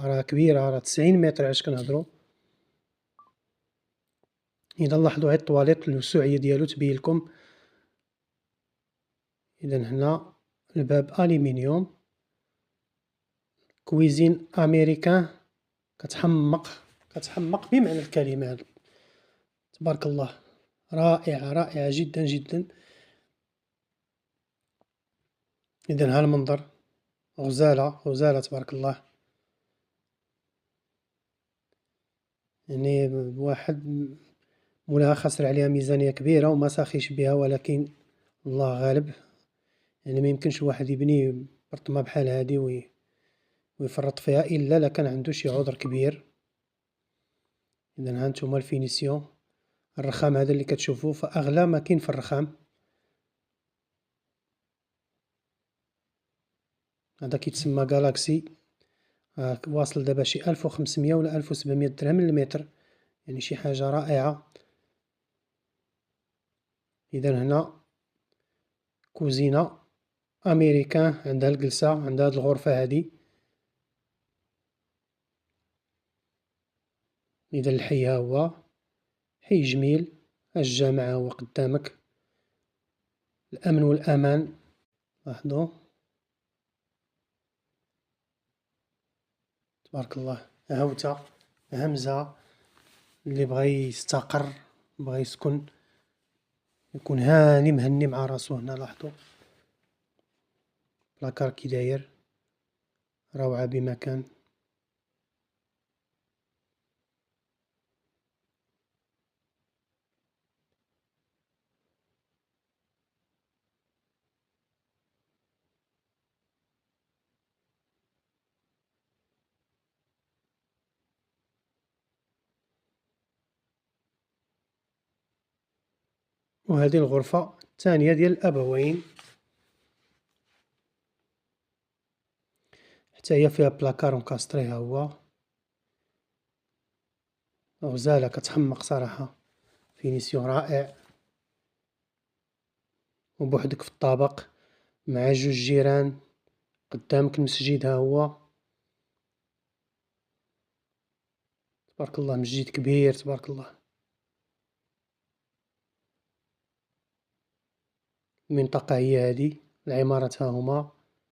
راه كبيرة، راه 90 متر علاش كنهضرو. إذا نلاحظو هاد الطواليط الوسوعية ديالو تبين لكم. إذا هنا الباب ألمنيوم، كويزين أمريكان، كتحمق بمعنى الكلمة. تبارك الله، رائعة رائعة جدا جدا. إذا ها المنظر، غزالة غزالة تبارك الله. يعني واحد مولاها خسر عليها ميزانية كبيرة وما ساخيش بها، ولكن الله غالب. يعني ما يمكنش الواحد يبني برطمة بحال هادي ويفرط فيها إلا لكان عنده شي عذر كبير. إذا ها نتوما الفينيسيون، الرخام هذا اللي كتشوفوه فأغلى ما كاين في الرخام. هذا كيتسمى جالاكسي، واصل دابا شي 1500 ولا 1700 درهم للمتر، يعني شي حاجة رائعة. إذا هنا كوزينة أمريكان، عندها الجلسة، عندها هاد الغرفة هادي. إذا الحي ها هو حي جميل، الجامع هو قدامك، الأمن والأمان. لاحظوا تبارك الله. هاوتا همزة، اللي بغى يستقر بغى يسكن يكون هاني مهني مع راسو. هنا لاحظوا لاكار كي داير، روعة بمكان. وهذه الغرفة الثانية ديال الأبوين، حتى هي فيها بلاكار اونكاستري. ها هو غزالة كتحمق صراحة، فينيسيون رائع. وبوحدك في الطابق مع جوج جيران، قدامك المسجد ها هو. تبارك الله، مسجد كبير تبارك الله. المنطقة هي هادي، العمارات ها هما.